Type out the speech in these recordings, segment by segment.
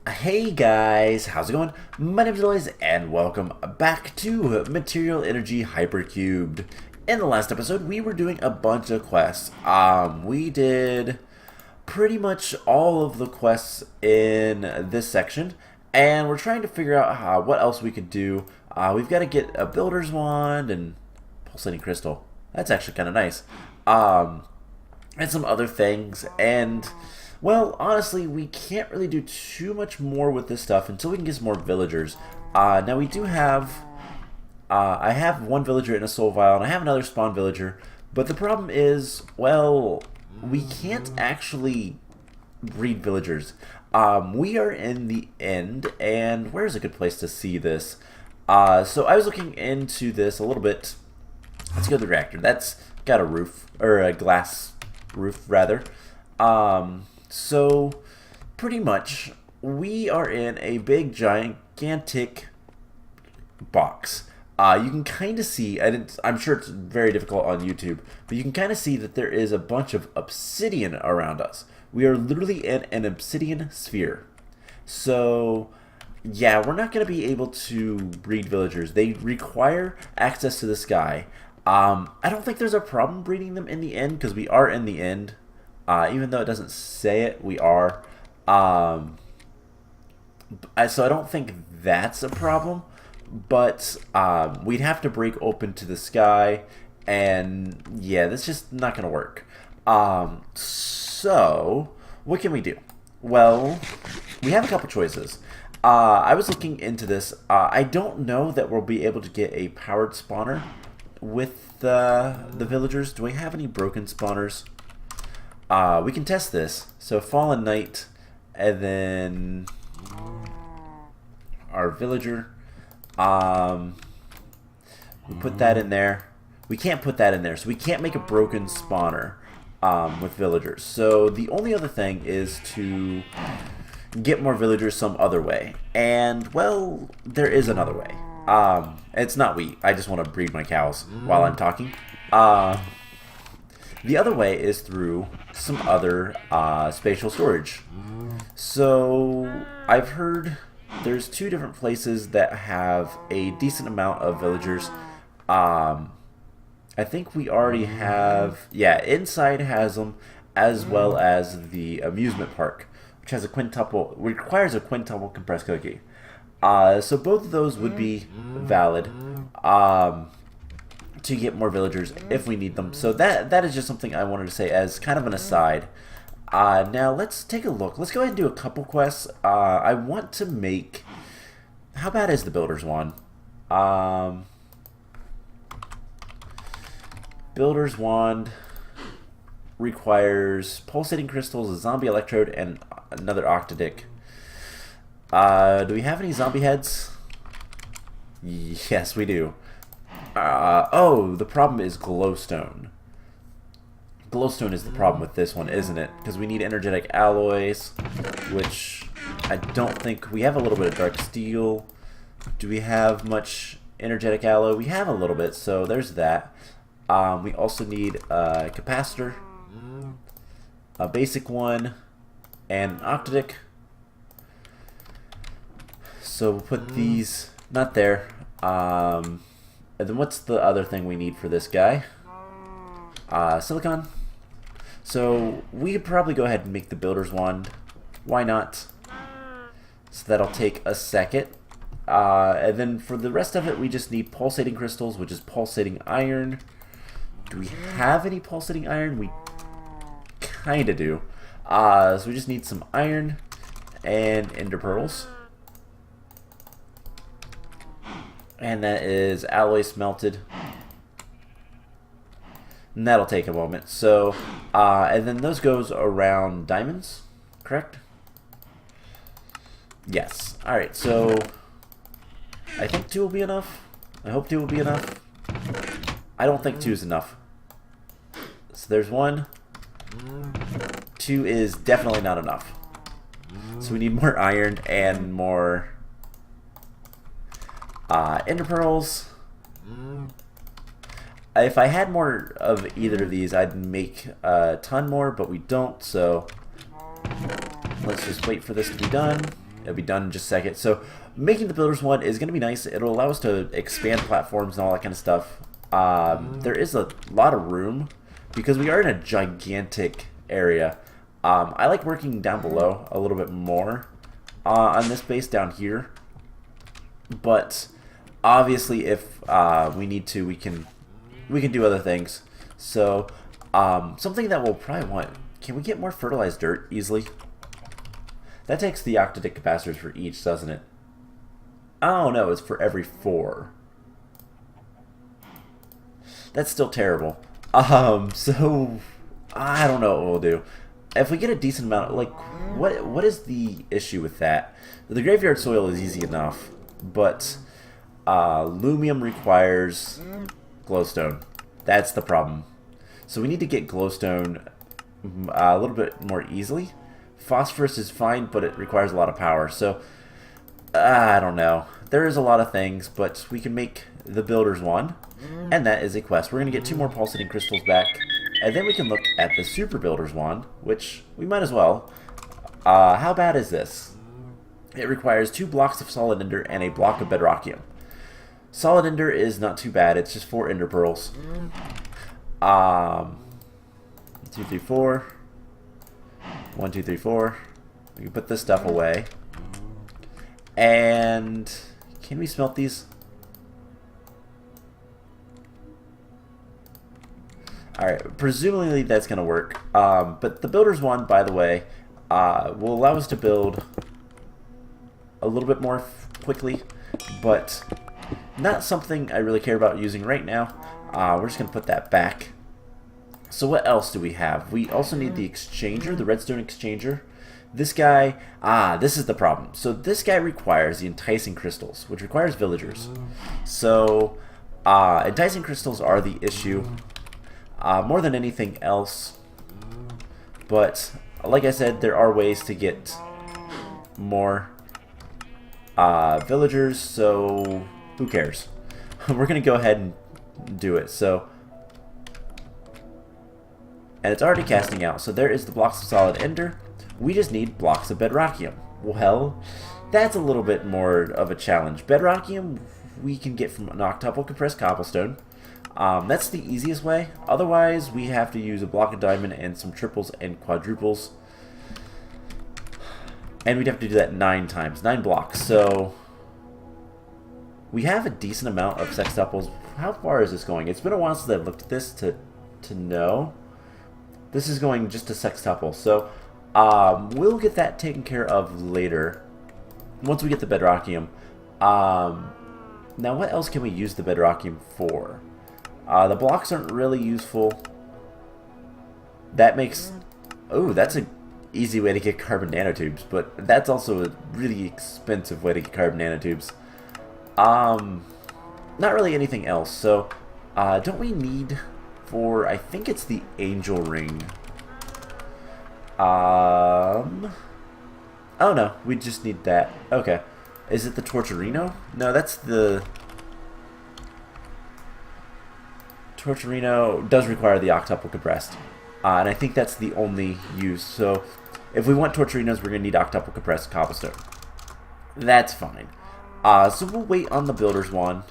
Hey guys, how's it going? My name is Elias and welcome back to Material Energy Hypercubed. In the last episode, we were doing a bunch of quests. We did pretty much all of the quests in this section, and we're trying to figure out what else we could do. We've got to get a builder's wand and pulsating crystal. That's actually kind of nice. And some other things, and well, honestly, we can't really do too much more with this stuff until we can get some more villagers. Now we do have, I have one villager in a soul vial, and I have another spawn villager, but the problem is, well, we can't actually breed villagers. We are in the end, and where's a good place to see this? So I was looking into this a little bit. Let's go to the reactor. That's got a roof, or a glass roof, rather. So, pretty much, we are in a big, gigantic box. You can kind of see, and I'm sure it's very difficult on YouTube, but you can kind of see that there is a bunch of obsidian around us. We are literally in an obsidian sphere. So, yeah, we're not going to be able to breed villagers. They require access to the sky. I don't think there's a problem breeding them in the end, because we are in the end. Even though it doesn't say it, we are. So I don't think that's a problem. But we'd have to break open to the sky. And yeah, that's just not going to work. So what can we do? Well, we have a couple choices. I was looking into this. I don't know that we'll be able to get a powered spawner with the villagers. Do we have any broken spawners? We can test this. So Fallen Knight, and then our villager. We put that in there. We can't put that in there, so we can't make a broken spawner with villagers. So the only other thing is to get more villagers some other way. And, well, there is another way. It's not wheat. I just want to breed my cows while I'm talking. The other way is through some other spatial storage. So I've heard there's two different places that have a decent amount of villagers. I think we already have, yeah, Inside has them, as well as the amusement park, which has a quintuple, requires a quintuple compressed cookie. So both of those would be valid. To get more villagers if we need them. So that is just something I wanted to say as kind of an aside. Now let's take a look. Let's go ahead and do a couple quests. I want to make... How bad is the Builder's Wand? Builder's Wand requires pulsating crystals, a zombie electrode, and another octadic. Do we have any zombie heads? Yes, we do. Oh, the problem is glowstone. Glowstone is the problem with this one, isn't it? Because we need energetic alloys, which I don't think... We have a little bit of dark steel. Do we have much energetic alloy? We have a little bit, so there's that. We also need a capacitor, a basic one, and an octadic. So we'll put these... Not there. And then what's the other thing we need for this guy? Silicon. So we could probably go ahead and make the Builder's Wand. Why not? So that'll take a second. And then for the rest of it, we just need pulsating crystals, which is pulsating iron. Do we have any pulsating iron? We kind of do. So we just need some iron and ender pearls. And that is alloy smelted. And that'll take a moment. So, and then those goes around diamonds, correct? Yes. Alright, so I think 2 will be enough. I hope 2 will be enough. I don't think 2 is enough. So there's 1. 2 is definitely not enough. So we need more iron and more... ender pearls. If I had more of either of these, I'd make a ton more, but we don't, so let's just wait for this to be done. It'll be done in just a second. So making the builders one is going to be nice. It'll allow us to expand platforms and all that kind of stuff. There is a lot of room because we are in a gigantic area. I like working down below a little bit more on this base down here. But obviously if we need to, we can do other things. So something that we'll probably want, can we get more fertilized dirt easily? That takes the octadic capacitors for each, doesn't it? Oh no, it's for every 4. That's still terrible. So I don't know what we'll do. If we get a decent amount, like, what is the issue with that? The graveyard soil is easy enough, but lumium requires glowstone. That's the problem. So we need to get glowstone a little bit more easily. Phosphorus is fine, but it requires a lot of power. So I don't know. There is a lot of things, but we can make the builders one, and that is a quest. We're going to get 2 more pulsating crystals back, and then we can look at the super builders one, which we might as well. How bad is this? It requires 2 blocks of solid ender and a block of bedrockium. Solid ender is not too bad. It's just 4 ender pearls. 2, 3, 4. 1, 2, 3, 4. We can put this stuff away. And can we smelt these? Alright, presumably that's going to work. But the builders one, by the way, will allow us to build a little bit more quickly, but not something I really care about using right now. We're just going to put that back. So what else do we have? We also need the exchanger, the redstone exchanger. This guy, this is the problem. So this guy requires the enticing crystals, which requires villagers. So enticing crystals are the issue more than anything else. But like I said, there are ways to get more villagers, so who cares? We're going to go ahead and do it. So, and it's already casting out. So there is the blocks of solid ender. We just need blocks of bedrockium. Well, that's a little bit more of a challenge. Bedrockium we can get from an octuple compressed cobblestone. That's the easiest way. Otherwise, we have to use a block of diamond and some triples and quadruples. And we'd have to do that 9 times. 9 blocks. So we have a decent amount of sextuples. How far is this going? It's been a while since I've looked at this to know. This is going just to sextuple. So we'll get that taken care of later. Once we get the bedrockium. Now what else can we use the bedrockium for? The blocks aren't really useful. That makes... Oh, that's an easy way to get carbon nanotubes, but that's also a really expensive way to get carbon nanotubes. Not really anything else. So, don't we need for... I think it's the angel ring. Oh no, we just need that. Okay. Is it the Torturino? No, that's the... Torturino does require the octuple compressed. And I think that's the only use. So if we want Torturinos, we're going to need octuple compressed cobblestone. That's fine. So we'll wait on the builder's wand.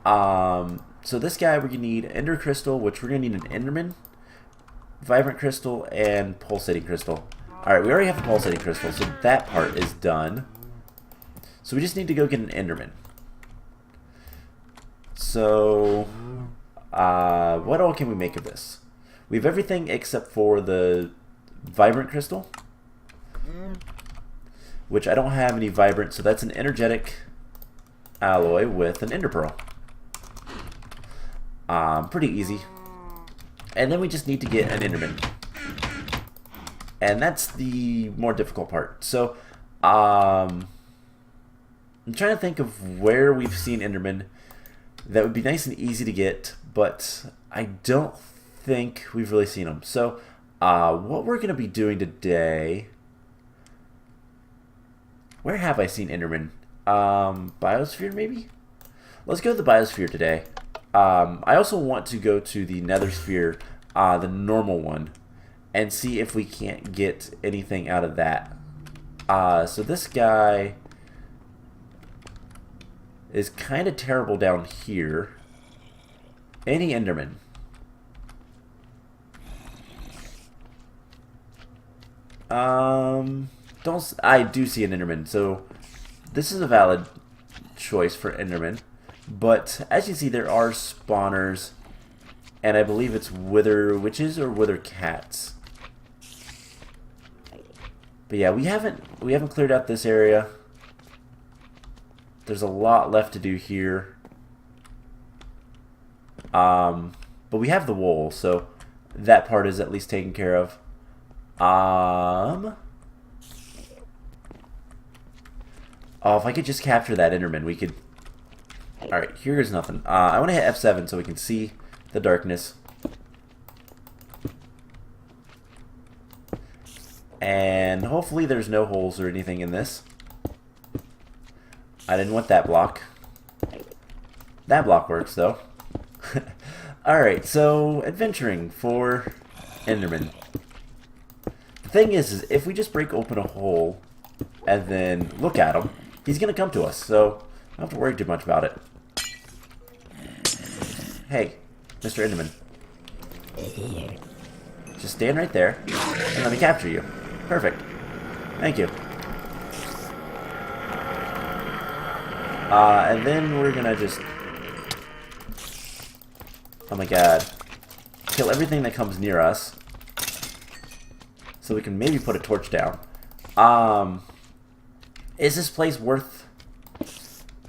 So this guy, we're going to need Ender Crystal, which we're going to need an Enderman, Vibrant Crystal, and Pulsating Crystal. Alright, we already have the Pulsating Crystal, so that part is done. So we just need to go get an Enderman. So... what all can we make of this? We have everything except for the Vibrant Crystal, which I don't have any Vibrant, so that's an energetic alloy with an Ender Pearl. Pretty easy. And then we just need to get an Enderman. And that's the more difficult part. So, I'm trying to think of where we've seen Enderman that would be nice and easy to get, but I don't think we've really seen them. So, what we're going to be doing today... Where have I seen Enderman? Biosphere, maybe? Let's go to the Biosphere today. I also want to go to the Nether Sphere, the normal one, and see if we can't get anything out of that. So this guy is kind of terrible down here. Any Enderman? I do see an Enderman, so this is a valid choice for Enderman. But as you see, there are spawners, and I believe it's wither witches or wither cats. But yeah, we haven't cleared out this area. There's a lot left to do here. But we have the wool, so that part is at least taken care of. Oh, if I could just capture that Enderman, we could... Alright, here's nothing. I want to hit F7 so we can see the darkness. And hopefully there's no holes or anything in this. I didn't want that block. That block works, though. Alright, so adventuring for Enderman. The thing is if we just break open a hole and then look at him, he's going to come to us, so I don't have to worry too much about it. Hey, Mr. Enderman. Just stand right there and let me capture you. Perfect. Thank you. And then we're gonna just... Oh my god. Kill everything that comes near us. So we can maybe put a torch down. Is this place worth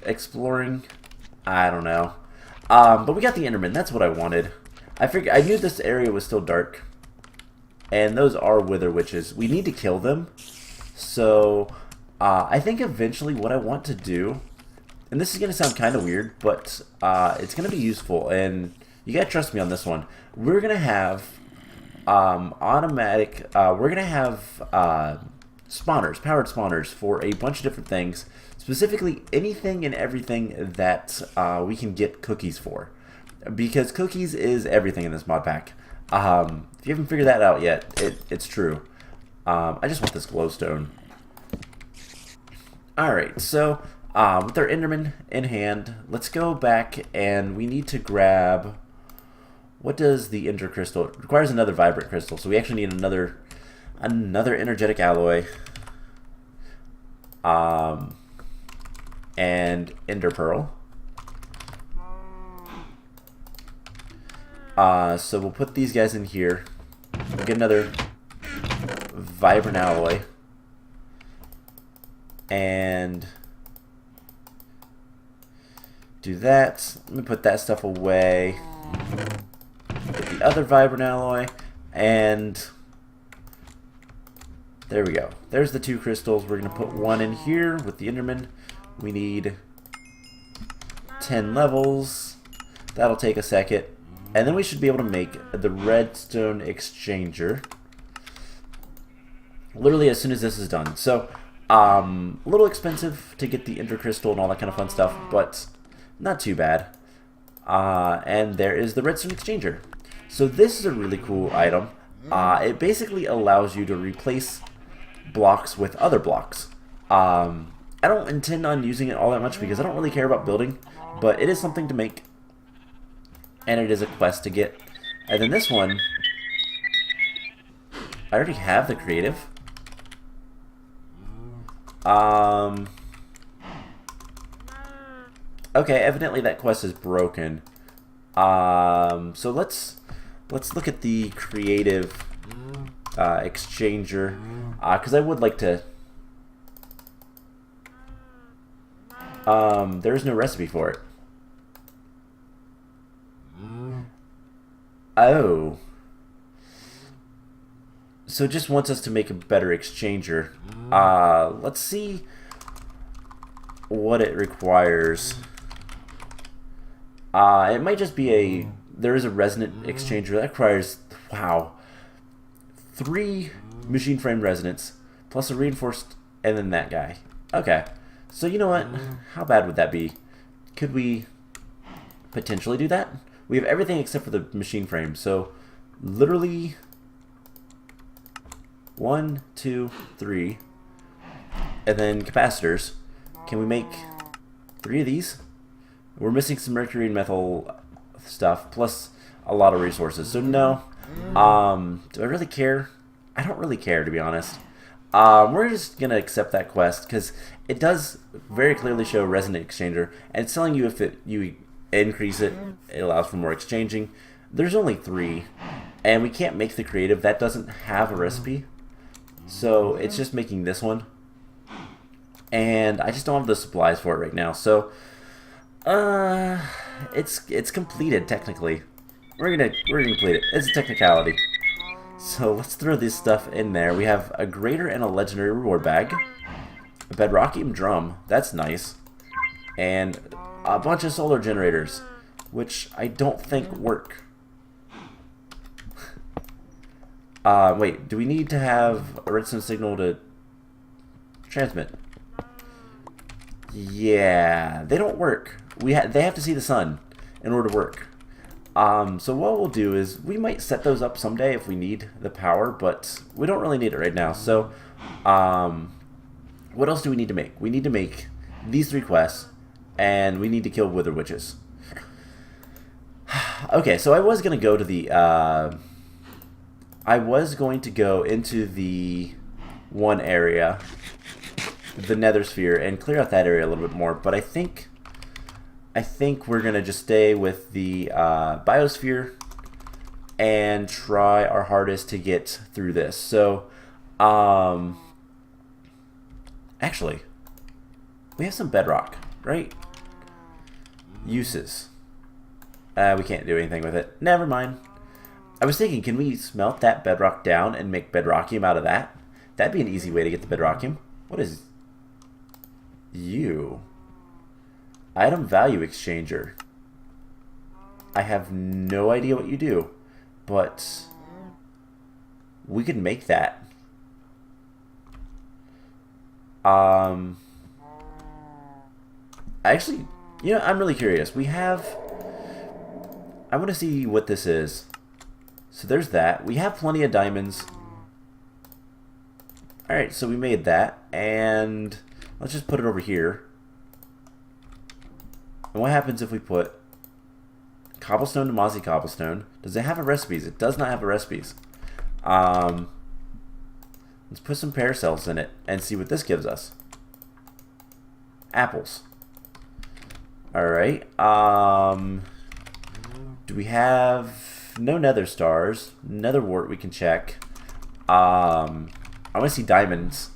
exploring? I don't know. But we got the Enderman. That's what I wanted. I knew this area was still dark. And those are wither witches. We need to kill them. So, I think eventually what I want to do... And this is going to sound kind of weird, but it's going to be useful. And you got to trust me on this one. We're going to have automatic... we're going to have spawners, powered spawners for a bunch of different things. Specifically, anything and everything that we can get cookies for. Because cookies is everything in this mod pack. If you haven't figured that out yet, it's true. I just want this glowstone. Alright, so with our Enderman in hand, let's go back and we need to grab... What does the Ender Crystal... It requires another Vibrant Crystal, so we actually need another energetic alloy. And Ender Pearl. So we'll put these guys in here. We'll get another Vibrant Alloy. And do that. Let me put that stuff away. Get the other Vibrant Alloy. And there we go. There's the 2 crystals. We're going to put one in here with the Enderman. We need 10 levels. That'll take a second. And then we should be able to make the redstone exchanger literally as soon as this is done. So, a little expensive to get the Ender Crystal and all that kind of fun stuff, but not too bad. And there is the redstone exchanger. So this is a really cool item. It basically allows you to replace blocks with other blocks. I don't intend on using it all that much because I don't really care about building, but it is something to make. And it is a quest to get. And then this one, I already have the creative. Okay, evidently that quest is broken. So let's look at the creative exchanger, because I would like to. There is no recipe for it. Oh. So it just wants us to make a better exchanger. Let's see what it requires. It might just be there is a resonant exchanger that requires, wow, 3 machine frame resonance plus a reinforced and then that guy. Okay. So you know what? How bad would that be? Could we potentially do that? We have everything except for the machine frame, so literally 1, 2, 3. And then capacitors. Can we make 3 of these? We're missing some mercury and methyl stuff, plus a lot of resources. So no. Do I really care? I don't really care, to be honest. We're just going to accept that quest, because it does very clearly show resonant exchanger, and it's telling you if you increase it, it allows for more exchanging. There's only 3, and we can't make the creative. That doesn't have a recipe, so it's just making this one. And I just don't have the supplies for it right now, so it's completed technically. We're gonna complete it. It's a technicality. So let's throw this stuff in there. We have a greater and a legendary reward bag, a bedrockium drum. That's nice, and a bunch of solar generators, which I don't think work. Wait, do we need to have a redstone signal to transmit? Yeah, they don't work. They have to see the sun in order to work. So what we'll do is we might set those up someday if we need the power, but we don't really need it right now. So what else do we need to make? We need to make these 3 quests, and we need to kill wither witches. Okay, so I was going to go to the I was going to go into the one area, the nether sphere, and clear out that area a little bit more, but I think we're going to just stay with the biosphere and try our hardest to get through this. So actually, we have some bedrock, right? Uses. We can't do anything with it. Never mind. I was thinking, can we smelt that bedrock down and make bedrockium out of that? That'd be an easy way to get the bedrockium. What is you? Item value exchanger. I have no idea what you do, but we could make that. Actually, you know, I'm really curious. I want to see what this is. So there's that. We have plenty of diamonds. Alright, so we made that, and let's just put it over here. And what happens if we put cobblestone to mossy cobblestone? Does it have a recipes? It does not have a recipes. Let's put some pear cells in it and see what this gives us. Apples. Alright. Do we have no nether stars? Nether wart we can check. I want to see diamonds.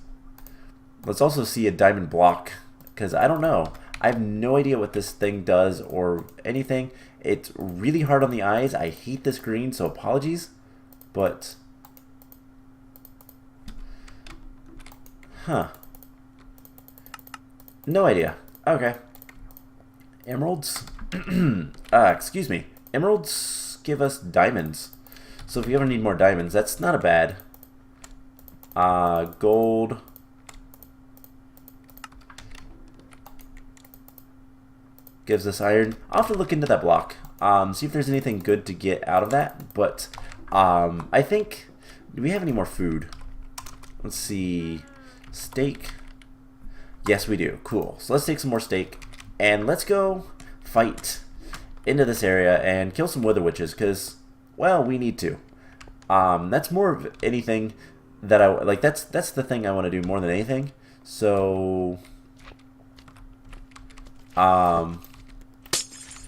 Let's also see a diamond block, because I don't know. I have no idea what this thing does or anything. It's really hard on the eyes. I hate this green, so apologies. But no idea. Okay. Emeralds. Excuse me. Emeralds give us diamonds. So if we ever need more diamonds, that's not a bad. Gold. Gives us iron. I'll have to look into that block. See if there's anything good to get out of that. But I think, do we have any more food? Let's see. Steak. Yes, we do. Cool. So let's take some more steak. And let's go fight into this area and kill some wither witches, because, well, we need to. That's more of anything that I like. That's the thing I want to do more than anything. So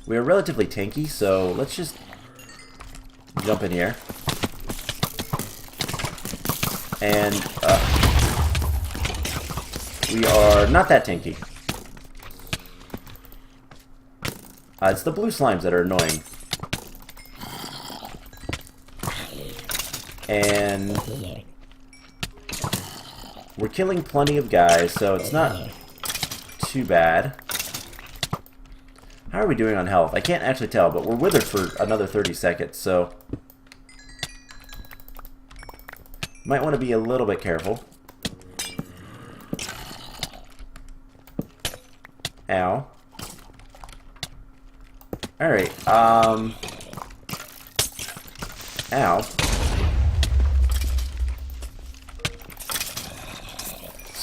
we are relatively tanky, so let's just jump in here and we are not that tanky. It's the blue slimes that are annoying. And we're killing plenty of guys, so it's not too bad. How are we doing on health? I can't actually tell, but we're withered for another 30 seconds, so might want to be a little bit careful. Ow. Alright, ow.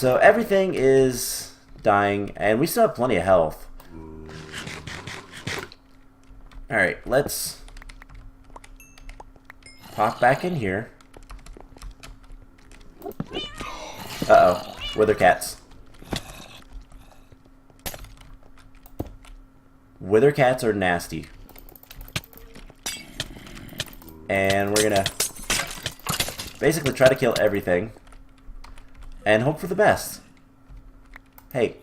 So everything is dying, and we still have plenty of health. Alright, let's pop back in here. Uh-oh, wither cats. Wither cats are nasty. And we're gonna basically try to kill everything and hope for the best. Hey.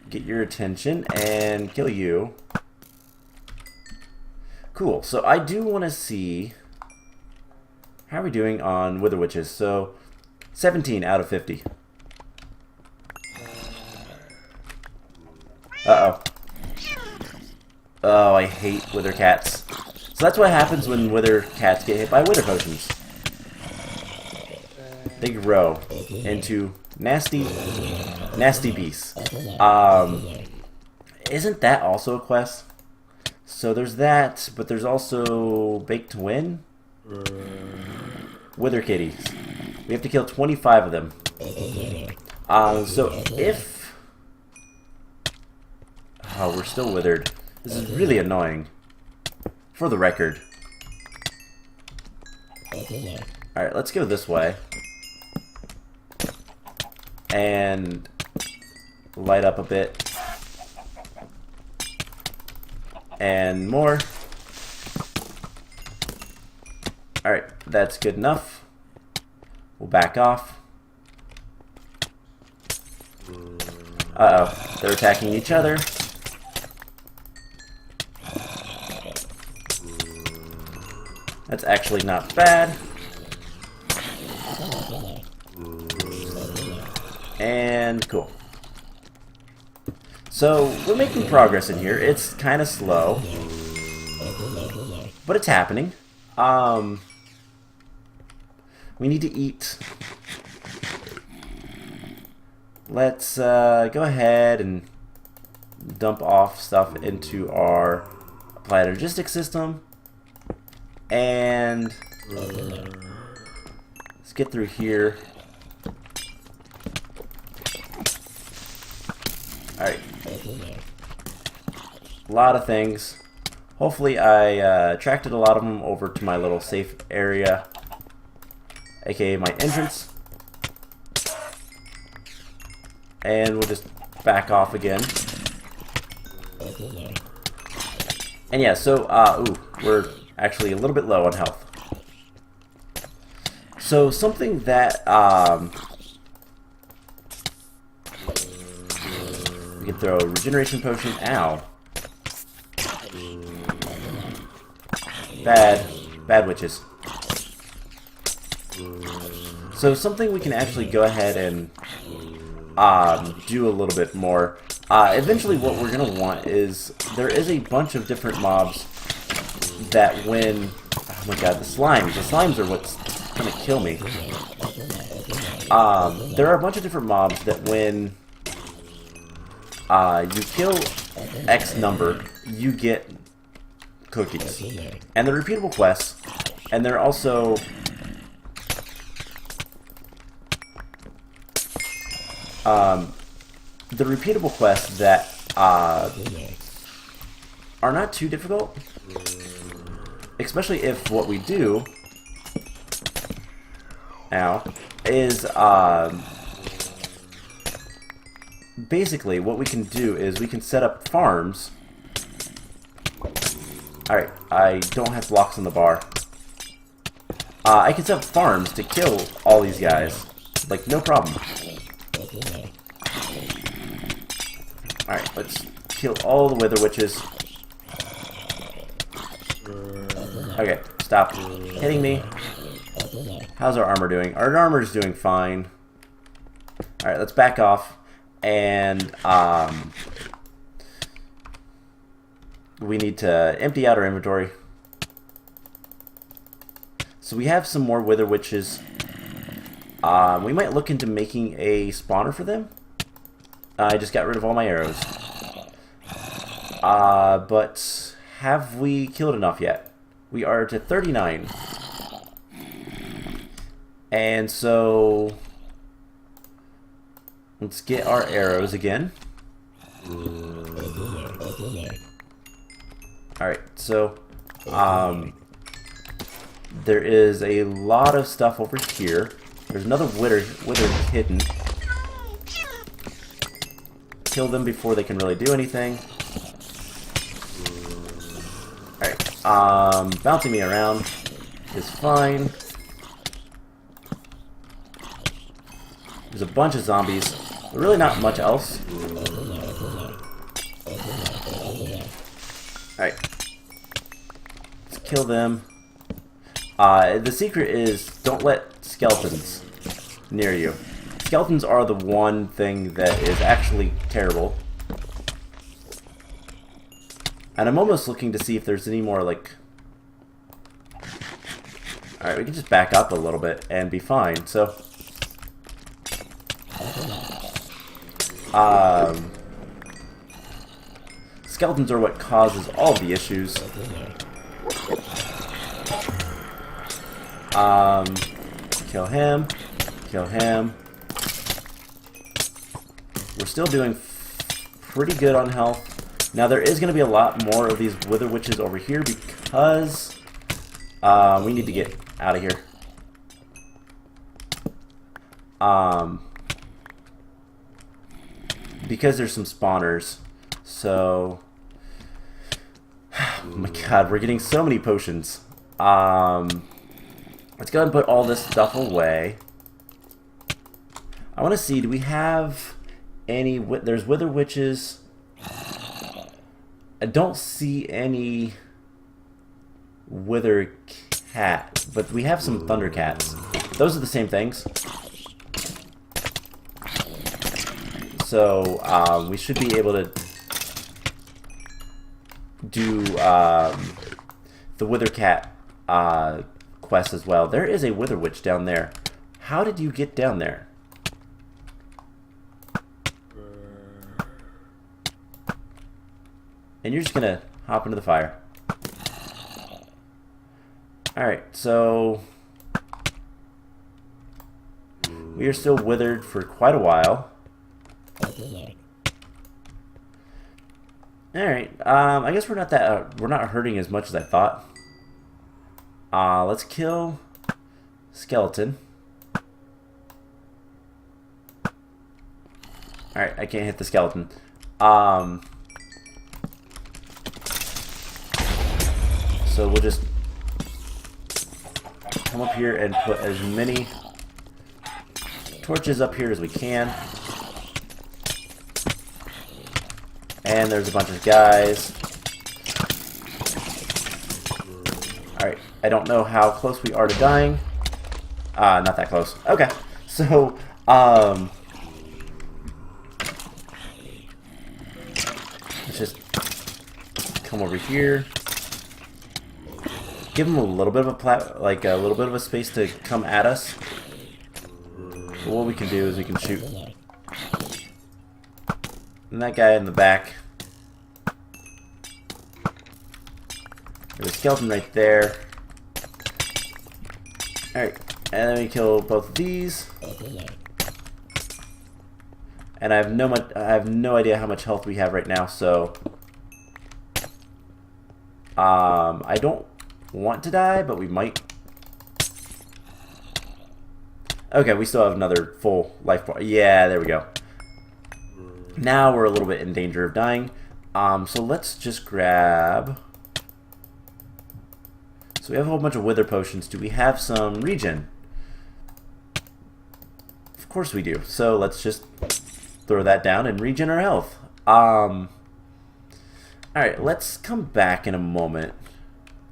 Get your attention and kill you. Cool. So I do want to see how are we doing on Wither Witches. So 17 out of 50. Uh-oh. Oh, I hate wither cats. So that's what happens when wither cats get hit by wither potions. They grow into nasty, nasty beasts. Isn't that also a quest? So there's that, but there's also Bake to Win. Wither kitties. We have to kill 25 of them. So if... Oh, we're still withered. This is really annoying. For the record. Alright, let's go this way. And light up a bit. And more. Alright, that's good enough. We'll back off. Uh-oh, they're attacking each other. That's actually not bad. And cool. So, we're making progress in here. It's kind of slow. But it's happening. We need to eat. Let's go ahead and dump off stuff into our applied logistics system. And let's get through here. Alright. A lot of things. Hopefully I attracted a lot of them over to my little safe area, aka my entrance. And we'll just back off again. And yeah, so, ooh, we're actually a little bit low on health. So something that we can throw a regeneration potion. Ow. Bad witches. So something we can actually go ahead and do a little bit more. Eventually what we're going to want is, there is a bunch of different mobs that when, oh my god, the slimes are what's going to kill me. There are a bunch of different mobs that when you kill X number, you get cookies. And they're repeatable quests, and they're also the repeatable quests that are not too difficult, especially if what we do now is basically what we can do is we can set up farms. Alright, I don't have blocks on the bar. I can set up farms to kill all these guys, like no problem. Alright, let's kill all the wither witches. Okay, stop hitting me. How's our armor doing? Our armor is doing fine. Alright, let's back off. And we need to empty out our inventory. So we have some more wither witches. We might look into making a spawner for them. I just got rid of all my arrows. But have we killed enough yet? We are to 39. And so let's get our arrows again. Alright, so there is a lot of stuff over here. There's another wither hidden. Kill them before they can really do anything. Alright, bouncing me around is fine. There's a bunch of zombies. But really not much else. Alright. Let's kill them. The secret is don't let skeletons near you. Skeletons are the one thing that is actually terrible. And I'm almost looking to see if there's any more, like... Alright, we can just back up a little bit and be fine, so... Skeletons are what causes all of the issues. Kill him. Kill him. We're still doing pretty good on health. Now there is going to be a lot more of these wither witches over here because we need to get out of here. Because there's some spawners. So, oh my god, we're getting so many potions. Let's go ahead and put all this stuff away. I want to see, do we have any... There's wither witches. I don't see any wither cat, but we have some thunder cats. Those are the same things. So, we should be able to do the wither cat quest as well. There is a wither witch down there. How did you get down there? And you're just gonna hop into the fire. Alright, so we are still withered for quite a while. Alright, I guess we're not that we're not hurting as much as I thought. Let's kill skeleton. Alright, I can't hit the skeleton. So we'll just come up here and put as many torches up here as we can. And there's a bunch of guys. Alright, I don't know how close we are to dying. Not that close. Okay, so, let's just come over here. Give them a little bit of a little bit of a space to come at us. So what we can do is we can shoot. And that guy in the back. There's a skeleton right there. Alright, and then we kill both of these. And I have no idea how much health we have right now, so I don't want to die, but we might. Okay, we still have another full life bar. Yeah, there we go. Now we're a little bit in danger of dying. So let's just grab... So we have a whole bunch of wither potions. Do we have some regen? Of course we do. So let's just throw that down and regen our health. Alright, let's come back in a moment.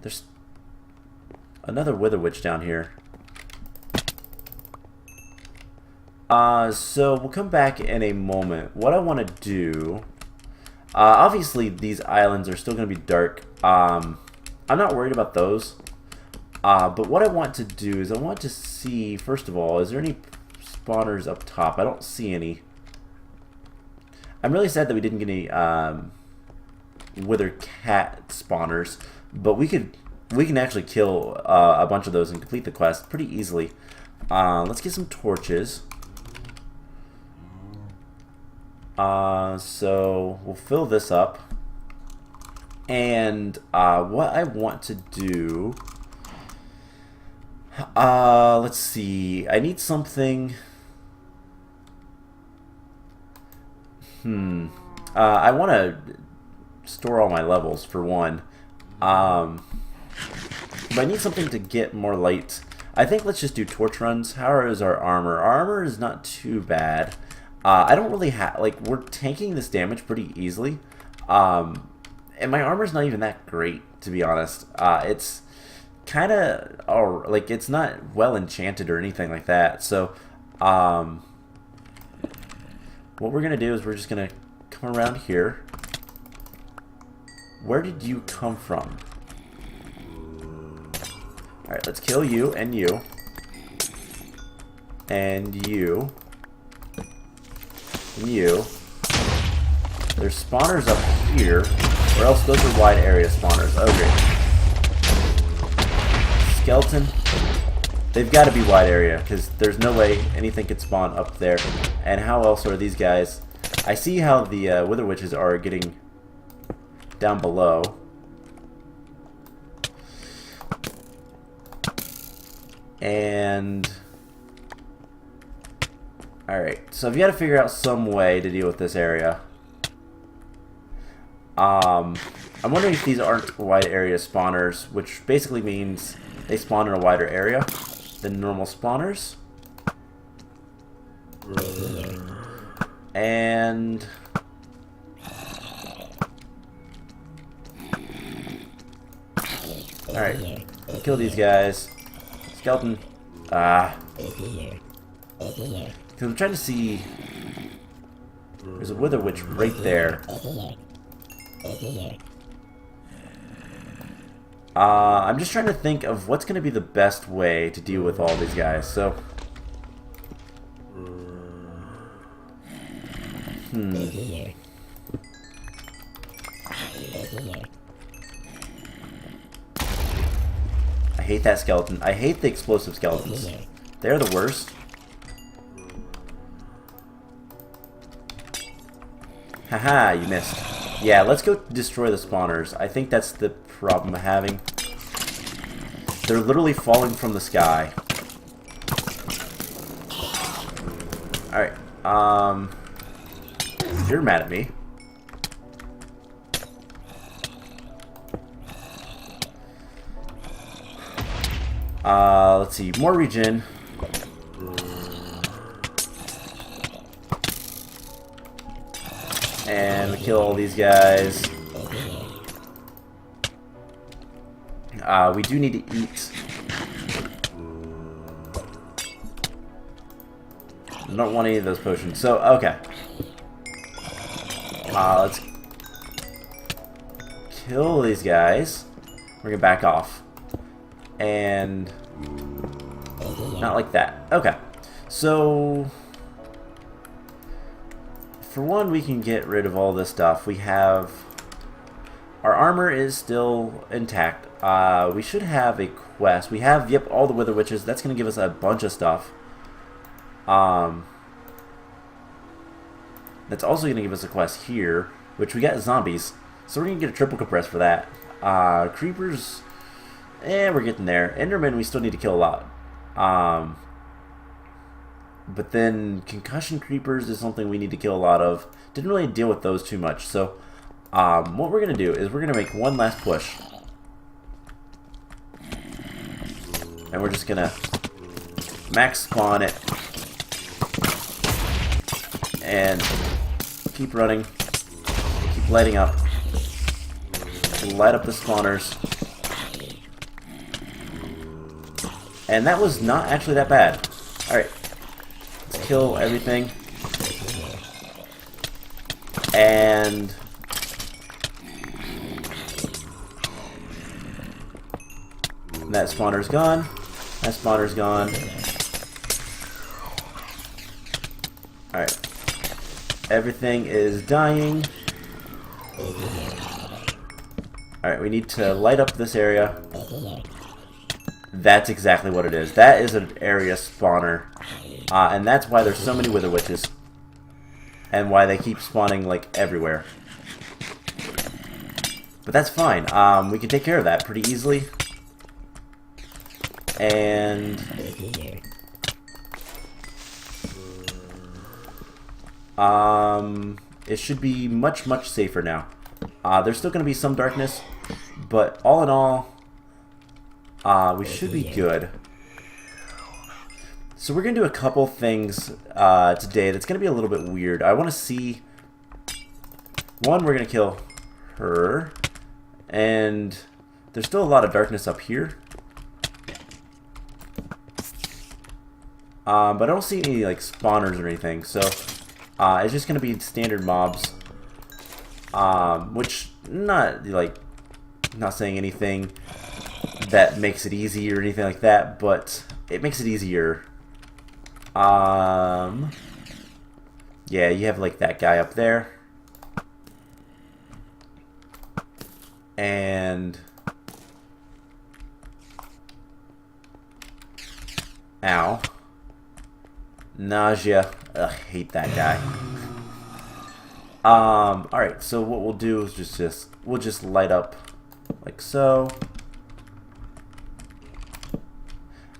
There's another wither witch down here. So we'll come back in a moment. What I want to do... obviously these islands are still going to be dark. I'm not worried about those. But what I want to do is I want to see, first of all, is there any spawners up top? I don't see any. I'm really sad that we didn't get any wither cat spawners, but we can actually kill a bunch of those and complete the quest pretty easily. Let's get some torches. So we'll fill this up. And what I want to do... let's see. I need something... I want to store all my levels, for one. But I need something to get more light. I think let's just do torch runs. How is our armor? Our armor is not too bad. I don't really have... Like, we're tanking this damage pretty easily. And my armor's not even that great, to be honest. It's kind of... like, it's not well enchanted or anything like that. So, what we're going to do is we're just going to come around here. Where did you come from? Alright, let's kill you and you. And you. And you. There's spawners up here. Or else those are wide area spawners. Oh, great. Skeleton. They've got to be wide area, because there's no way anything could spawn up there. And how else are these guys? I see how the Wither Witches are getting down below. And... Alright, so I've got to figure out some way to deal with this area. I'm wondering if these aren't wide area spawners, which basically means they spawn in a wider area than normal spawners. And... Alright, kill these guys. Skeleton. Because I'm trying to see... There's a Wither Witch right there. I'm just trying to think of what's going to be the best way to deal with all these guys. So... I hate that skeleton. I hate the explosive skeletons. They're the worst. Haha, you missed. Yeah, let's go destroy the spawners. I think that's the problem I'm having. They're literally falling from the sky. Alright, you're mad at me. Let's see, more regen. And we kill all these guys. We do need to eat. I don't want any of those potions. So, okay. Let's kill these guys. We're gonna back off. And... not like that. Okay. So... for one, we can get rid of all this stuff. We have... our armor is still intact. We should have a quest. We have, yep, all the Wither Witches. That's going to give us a bunch of stuff. That's also going to give us a quest here, which we got zombies. So we're going to get a triple compress for that. Creepers, we're getting there. Endermen, we still need to kill a lot. But then concussion creepers is something we need to kill a lot of. Didn't really deal with those too much. So what we're going to do is we're going to make one last push. And we're just going to max spawn it. And keep running. Keep lighting up. Light up the spawners. And that was not actually that bad. Alright. Let's kill everything. And... that spawner's gone. That spawner's gone. Alright. Everything is dying. Alright, we need to light up this area. That's exactly what it is. That is an area spawner. And that's why there's so many wither witches. And why they keep spawning, like, everywhere. But that's fine. We can take care of that pretty easily. And... it should be much, much safer now. There's still going to be some darkness, but all in all, we should be good. So we're going to do a couple things today that's going to be a little bit weird. I want to see... One, we're going to kill her, and there's still a lot of darkness up here. But I don't see any like spawners or anything, so it's just going to be standard mobs. Which, not saying anything that makes it easy or anything like that, but it makes it easier. Yeah, you have like that guy up there. And... Ow. Nausea. Ugh, hate that guy. Alright, so what we'll do is we'll just light up like so.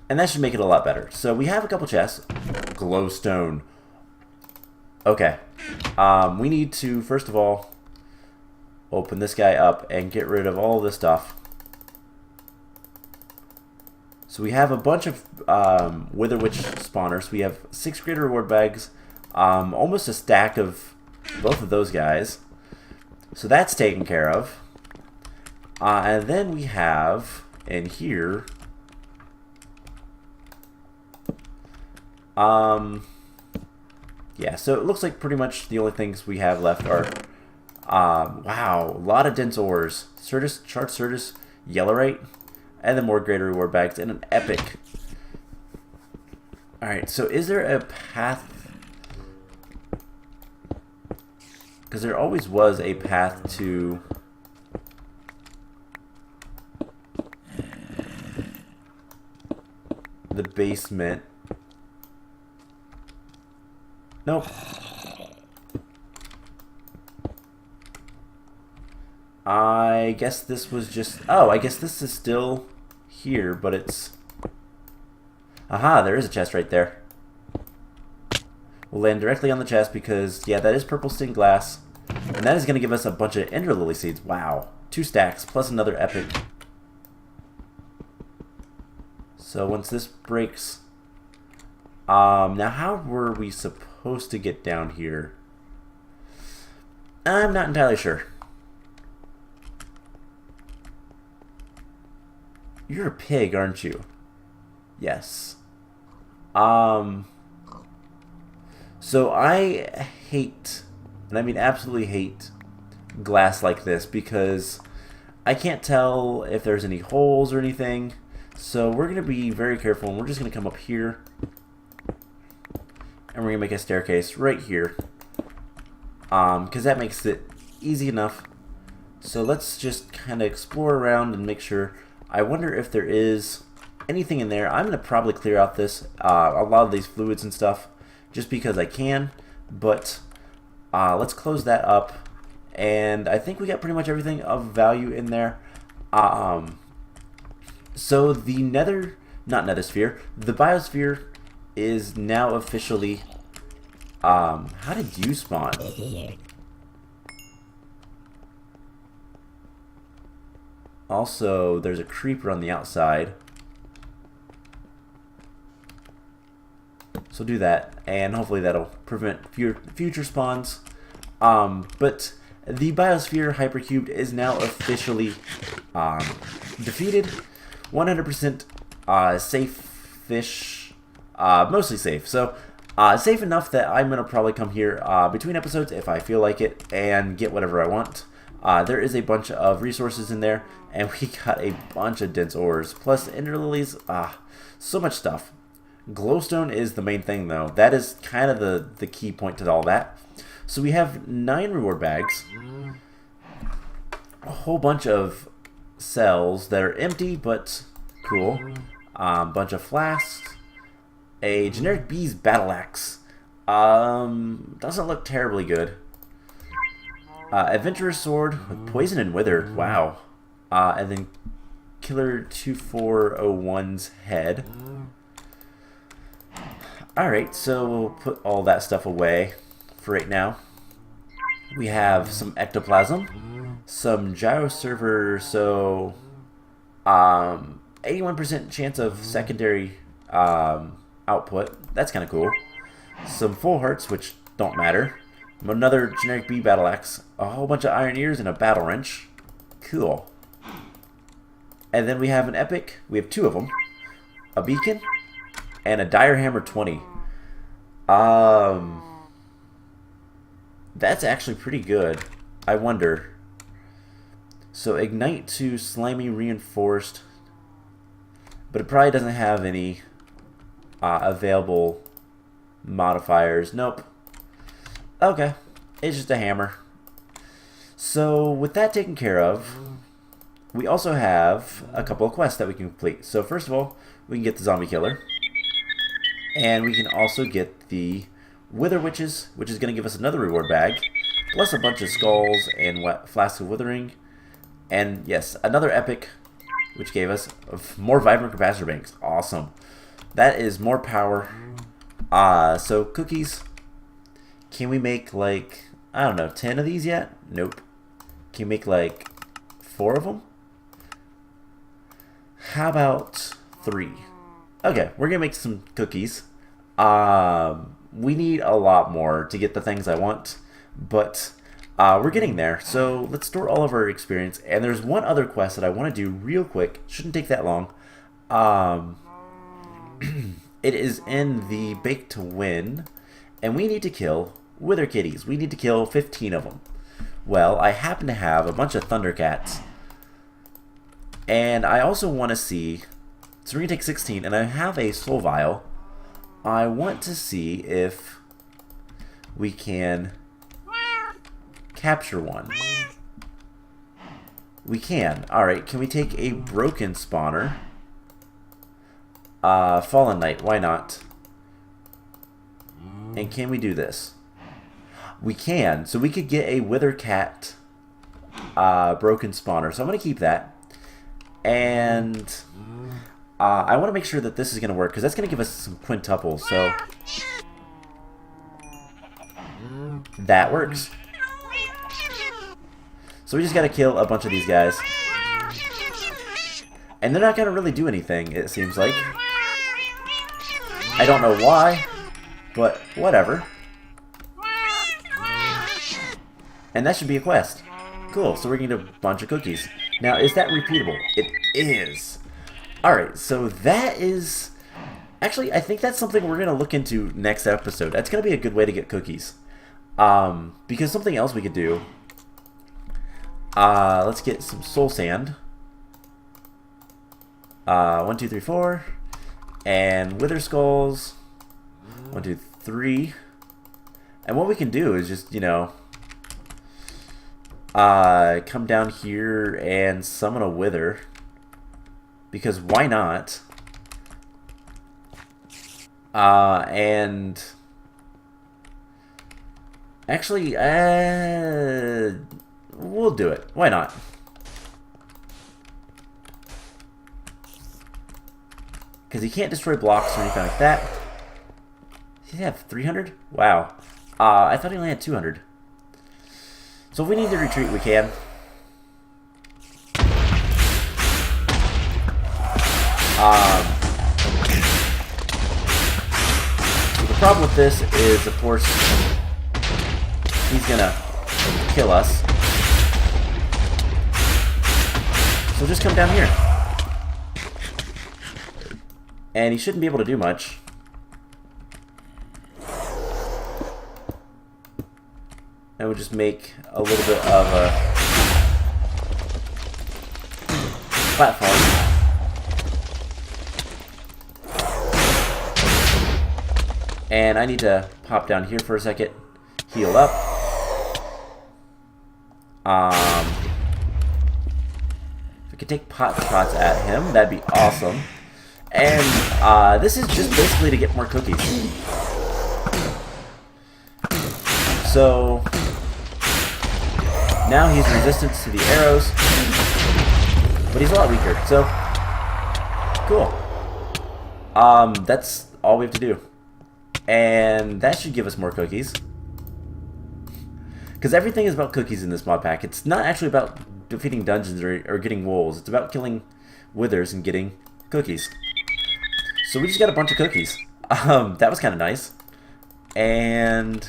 And that should make it a lot better. So we have a couple chests. Glowstone. Okay. We need to, first of all, open this guy up and get rid of all this stuff. So we have a bunch of Wither Witch spawners. We have 6 greater reward bags, almost a stack of both of those guys. So that's taken care of. And then we have in here, yeah, so it looks like pretty much the only things we have left are, wow, a lot of dense ores. Certus, Chart Certus, Yellowite, and then more greater reward bags, and an epic. Alright, so is there a path? Because there always was a path to... the basement. Nope. I guess this was just... Oh, I guess this is still here, but it's... Aha, there is a chest right there. We'll land directly on the chest because, yeah, that is purple stained glass. And that is going to give us a bunch of Ender Lily seeds. Wow. 2 stacks, plus another epic. So once this breaks... now how were we supposed to get down here? I'm not entirely sure. You're a pig, aren't you? Yes. So I hate, and I mean absolutely hate, glass like this because I can't tell if there's any holes or anything. So we're going to be very careful, and we're just going to come up here. And we're going to make a staircase right here. Because that makes it easy enough. So let's just kind of explore around and make sure. I wonder if there is anything in there. I'm going to probably clear out this, a lot of these fluids and stuff, just because I can. But let's close that up. And I think we got pretty much everything of value in there. So the the Biosphere is now officially... how did you spawn? Also, there's a creeper on the outside. So do that, and hopefully that'll prevent future spawns. But the Biosphere Hypercubed is now officially defeated. 100% safe-ish, mostly safe. So safe enough that I'm going to probably come here between episodes if I feel like it and get whatever I want. There is a bunch of resources in there, and we got a bunch of dense ores, plus ender lilies, so much stuff. Glowstone is the main thing, though. That is kind of the key point to all that. So we have 9 reward bags, a whole bunch of cells that are empty, but cool. Bunch of flasks. A generic bees battle axe. Doesn't look terribly good. Adventurer's sword with poison and wither. Wow. And then Killer 2401's head. Alright, so we'll put all that stuff away for right now. We have some ectoplasm, some gyroserver, so 81% chance of secondary output. That's kind of cool. Some full hearts, which don't matter. Another generic bee battle axe, a whole bunch of iron ears, and a battle wrench. Cool. And then we have an epic. We have two of them. A beacon and a dire hammer 20. That's actually pretty good. I wonder. So ignite to slimy reinforced, but it probably doesn't have any available modifiers. Nope. Okay, it's just a hammer. So with that taken care of, we also have a couple of quests that we can complete. So first of all, we can get the zombie killer, and we can also get the wither witches, which is going to give us another reward bag, plus a bunch of skulls and flasks of withering, and yes, another epic, which gave us more vibrant capacitor banks. Awesome. That is more power. So cookies. Can we make like, I don't know, 10 of these yet? Nope. Can we make like 4 of them? How about 3? Okay, we're gonna make some cookies. We need a lot more to get the things I want, but we're getting there. So let's store all of our experience. And there's one other quest that I want to do real quick. Shouldn't take that long. It is in the Bake to Win, and we need to kill wither kitties. We need to kill 15 of them. Well, I happen to have a bunch of thundercats, and I also want to see, so we're going to take 16, and I have a soul vial. I want to see if we can capture one. We can. Alright, can we take a broken spawner? Fallen Knight, why not? And can we do this? We can. So we could get a Wither Cat broken spawner. So I'm going to keep that. And I want to make sure that this is going to work, because that's going to give us some quintuples. So that works. So we just got to kill a bunch of these guys. And they're not going to really do anything, it seems like. I don't know why, but whatever. And that should be a quest. Cool, so we're going to get a bunch of cookies. Now, is that repeatable? It is. Alright, so that is... Actually, I think that's something we're going to look into next episode. That's going to be a good way to get cookies. Because something else we could do... let's get some soul sand. 1, 2, 3, 4. And wither skulls. 1, 2, 3. And what we can do is just, you know... come down here and summon a wither, because why not? And actually, we'll do it. Why not? Because he can't destroy blocks or anything like that. Does he have 300? Wow. I thought he only had 200. So if we need to retreat, we can. The problem with this is, of course, he's gonna kill us. So just come down here. And he shouldn't be able to do much. And we'll just make a little bit of a platform. And I need to pop down here for a second, heal up. If I could take pots at him, that'd be awesome. And this is just basically to get more cookies. So now he's resistant to the arrows, but he's a lot weaker. So cool. That's all we have to do, and that should give us more cookies. Because everything is about cookies in this mod pack. It's not actually about defeating dungeons or getting wolves. It's about killing withers and getting cookies. So we just got a bunch of cookies. That was kind of nice. And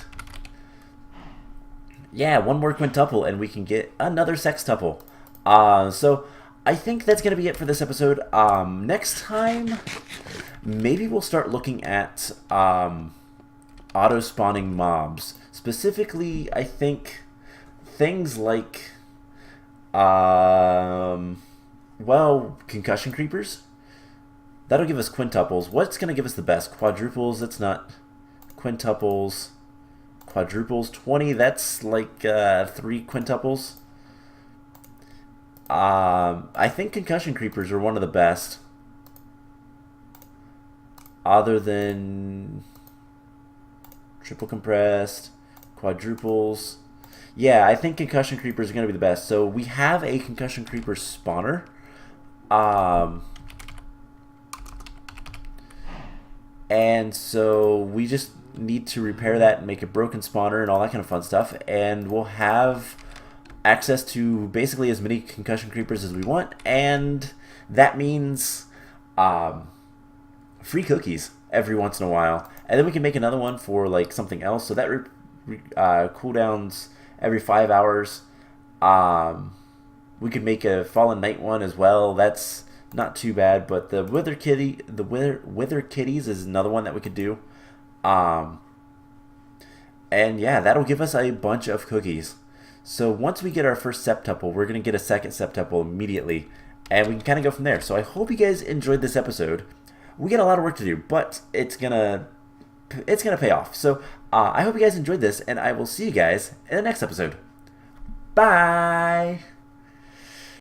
yeah, one more quintuple and we can get another sextuple. So I think that's going to be it for this episode. Next time, maybe we'll start looking at auto-spawning mobs. Specifically, I think things like, well, concussion creepers. That'll give us quintuples. What's going to give us the best? Quadruples, that's not quintuples. Quadruples, 20, that's like 3 quintuples. I think concussion creepers are one of the best. Other than triple compressed, quadruples. Yeah, I think concussion creepers are going to be the best. So we have a concussion creeper spawner. And so we just need to repair that and make a broken spawner and all that kind of fun stuff. And we'll have access to basically as many concussion creepers as we want. And that means free cookies every once in a while. And then we can make another one for like something else. So that cooldowns every 5 hours. We could make a Fallen Knight one as well. That's not too bad. But the Wither Kitties is another one that we could do. And yeah, that'll give us a bunch of cookies. So once we get our first septuple, we're going to get a second septuple immediately. And we can kind of go from there. So I hope you guys enjoyed this episode. We got a lot of work to do, but it's gonna pay off. So I hope you guys enjoyed this, and I will see you guys in the next episode. Bye!